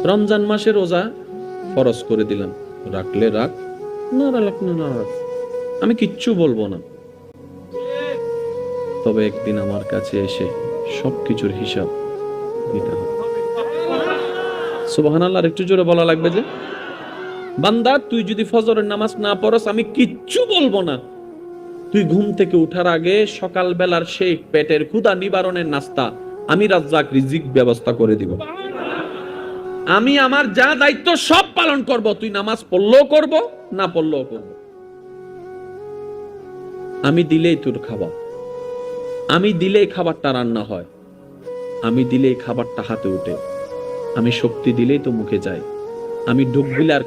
রমজান মাসে রোজা ফরজ করে দিলাম, রাখলে রাখ, না রাখলে না রাখ, আমি কিচ্ছু বলবো না। তবে একদিন আমার কাছে এসে সবকিছুর হিসাব দিতে হবে। সুবহানাল্লাহ, একটু জোরে বলা লাগবে যে, বান্দা তুই যদি ফজরের নামাজ না পড়স আমি কিচ্ছু বলবো না। তুই ঘুম থেকে উঠার আগে সকাল বেলার সেই পেটের ক্ষুধা নিবারণের নাস্তা আমি রাজ্জাক রিজিক ব্যবস্থা করে দিব। আমি আমার যা দায়িত্ব সব পালন করব। তুই নামাজ পড়লেও করব, না পড়লেও করব। আমি দিলেই তোর খাবার, আমি দিলেই খাবারটা রান্না হয়, আমি দিলেই খাবারটা হাতে উঠে, আমি শক্তি দিলেই তো মুখে যায়, আমি ডুব গিলার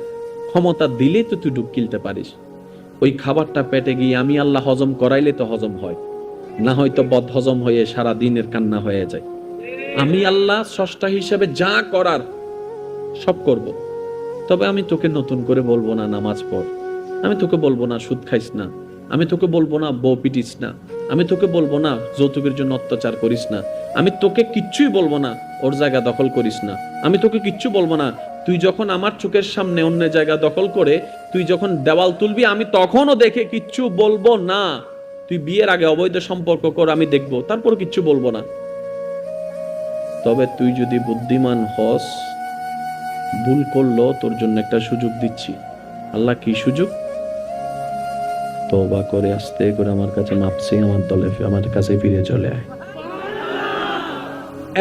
ক্ষমতা দিলেই তো তুই ডুব গিলতে পারিস। ওই খাবারটা পেটে গিয়ে আমি আল্লাহ হজম করাইলে তো হজম হয়, না হয়তো বদ হজম হয়ে সারা দিনের কান্না হয়ে যায়। আমি আল্লাহ স্রষ্টা হিসেবে যা করার সব করব। তবে আমি তোকে নতুন করে বলবো না নামাজ পড়, আমি তোকে বলবো না সুদ খাইস না, আমি তোকে বলবো না বউ পিটিস না, আমি তোকে বলবো না যৌতুকের জন্য অত্যাচার করিস না, আমি তোকে কিচ্ছুই বলবো না ওর জায়গা দখল করিস না, আমি তোকে কিচ্ছু বলবো না তুই যখন আমার চোখের সামনে অন্য জায়গা দখল করে তুই যখন দেওয়াল তুলবি আমি তখনও দেখে কিচ্ছু বলবো না। তুই বিয়ের আগে অবৈধ সম্পর্ক কর, আমি দেখবো, তারপর কিচ্ছু বলবো না। তবে তুই যদি বুদ্ধিমান হস, ভুল করলো তোর জন্য একটা সুযোগ দিচ্ছি। আল্লাহ কি সুযোগ? তওবা করে আস্তে করে আমার কাছে মাপ চেয়ে আমার কাছে ফিরে চলে আয়।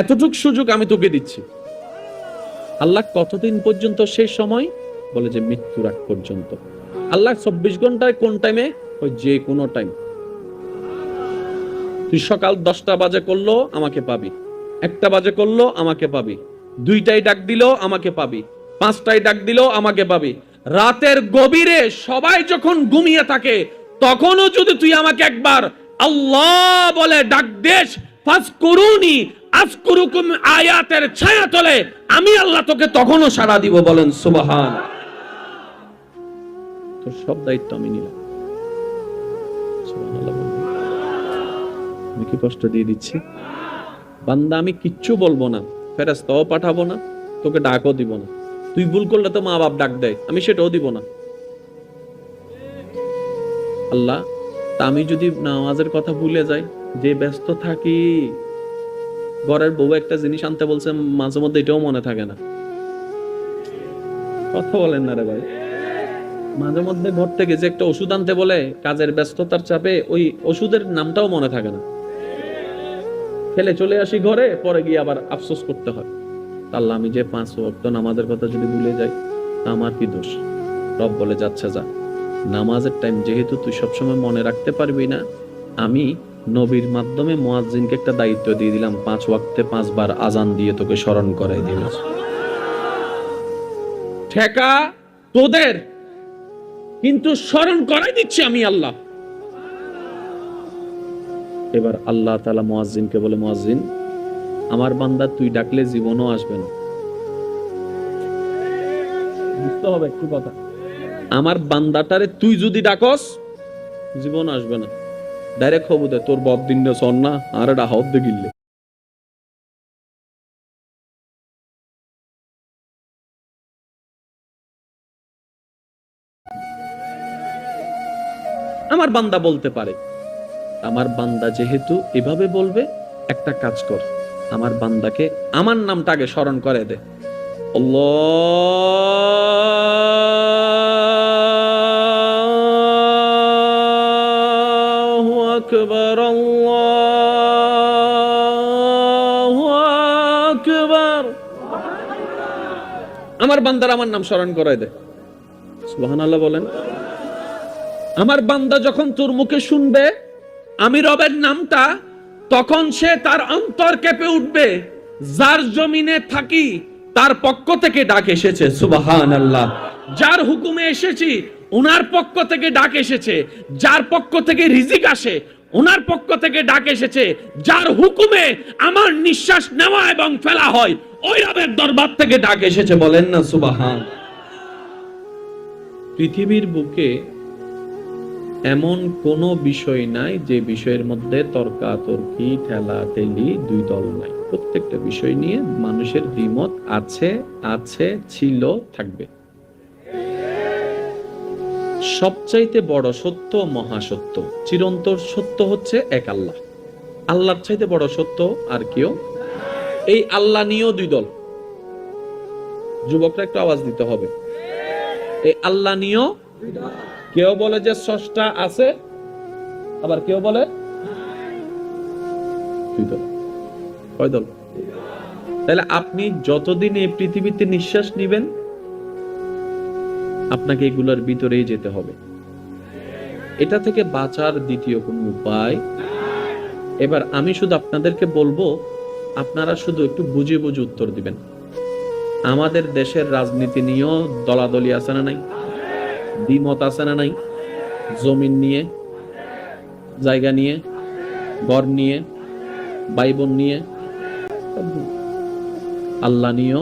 এতটুক সুযোগ আমি তোকে দিচ্ছি। আল্লাহ কতদিন পর্যন্ত? সেই সময় বলে যে মৃত্যুর আগ পর্যন্ত। আল্লাহ 24 ঘন্টায় কোন টাইমে? ওই যে কোনো টাইম। তুই সকাল 10টা বাজে করলো আমাকে পাবি, 1টা বাজে করলো আমাকে পাবি, 2টায় ডাক দিলো আমাকে পাবি, 5টায় ডাক দিলো আমাকে পাবি। রাতের গভীরে সবাই যখন ঘুমিয়ে থাকে তখনও যদি তুই আমাকে একবার আল্লাহ বলে ডাক দেস, ফাজকুরুনি আযকুরুকুম আয়াতের ছায়া তলে আমি আল্লাহ তোকে তখনও সাড়া দিব। বলেন সুবহান। তোর সব দায়িত্ব আমি নিলাম। সুবহানাল্লাহ। আমি কি কষ্ট দিয়ে দিচ্ছি? বান্দা আমি কিচ্ছু বলবো না, ফেরেশতাও পাঠাবো না, তোকে ডাকও দিব না। তুই ভুল করলে তো মা বাপ ডাক দেয়, আমি সেটাও দিব না। আল্লাহ, তা আমি যদি নামাজের কথা ভুলে যাই, যে ব্যস্ত থাকি, ঘরের বউ একটা জিনিস আনতে বলছে মাঝে মধ্যে এটাও মনে থাকে না। কথা বলেন না রে ভাই। মাঝে মধ্যে ঘর থেকে যে একটা ওষুধ আনতে বলে কাজের ব্যস্ততার চাপে ওই ওষুধের নামটাও মনে থাকে না, ফেলে চলে আসি ঘরে, পরে গিয়ে আবার আফসোস করতে হয়। আল্লাহ, আমি যে 5 ওয়াক্ত নামাজের কথা যদি ভুলে যাই আমার কি দোষ? রব বলে যাচ্ছে যা, নামাজের টাইম যেহেতু তুই সবসময় মনে রাখতে পারবি না, আমি নবীর মাধ্যমে মুয়াজ্জিনকে একটা দায়িত্ব দিয়ে দিলাম, 5 ওয়াক্তে 5 বার আজান দিয়ে তোকে স্মরণ করাই দিল। ঠেকা তোদের, কিন্তু স্মরণ করাই দিচ্ছি আমি আল্লাহ। এবার আল্লাহ তাআলা মুয়াজ্জিনকে বলে, মুয়াজ্জিন আমার বান্দা তুই ডাকলে জীবনও আসবে না। বুঝতে হবে একটু কথা, আমার বান্দাটারে তুই যদি ডাকস জীবন আসবে না। ডাইরেক্ট হবু দে তোর বদ দিন সর না আর এটা হাত দে গিললে। আমার বান্দা বলতে পারে, আমার বান্দা যেহেতু এভাবে বলবে, একটা কাজ কর, আমার বান্দাকে আমার নামটা আগে স্মরণ করে দে। আল্লাহু আকবার, আল্লাহু আকবার। আমার বান্দার আমার নাম স্মরণ করে দে। সুবহানাল্লাহ বলেন। আমার বান্দা যখন তোর মুখে শুনবে আমি রবের নামটা, তখন সে তার অন্তর কেঁপে উঠবে। যার জমিনে থাকি তার পক্ষ থেকে ডাক এসেছে, সুবহানাল্লাহ। যার হুকুমে এসেছি ওনার পক্ষ থেকে ডাক এসেছে, যার পক্ষ থেকে রিজিক আসে ওনার পক্ষ থেকে ডাক এসেছে, যার হুকুমে আমার নিঃশ্বাস নেওয়া এবং ফেলা হয় ওই রবের দরবার থেকে ডাক এসেছে। বলেন না সুবহান। পৃথিবীর বুকে এমন কোন বিষয় নাই যে বিষয়ের মধ্যে তর্কাতর্কি ঠেলাঠেলি দুই দল নাই। প্রত্যেকটা বিষয় নিয়ে মানুষের দ্বিমত আছে, আছে, ছিল, থাকবে। সবচাইতে বড় সত্য, মহাসত্য, চিরন্তর সত্য হচ্ছে এক আল্লাহ। আল্লাহর চাইতে বড় সত্য আর কেউ। এই আল্লাহ নিয়েও দুই দল। যুবকরা একটু আওয়াজ দিতে হবে। এই আল্লাহ নিয়েও কেউ বলে যে স্রষ্টা আছে, আবার কেউ বলে দুই দল। কয় দল? তাহলে আপনি যতদিন এই পৃথিবীতে নিঃশ্বাস নিবেন, আপনাকে এগুলোর ভিতরেই যেতে হবে। এটা থেকে বাঁচার দ্বিতীয় কোনো উপায়। এবার আমি শুধু আপনাদেরকে বলবো, আপনারা শুধু একটু বুঝে বুঝে উত্তর দিবেন। আমাদের দেশের রাজনীতি নিয়েও দলাদলি আছে না নাই? দ্বিমত আছে না নাই? জমিন নিয়ে, জায়গা নিয়ে, ঘর নিয়ে, ভাই বোন নিয়ে, আল্লাহ নিয়েও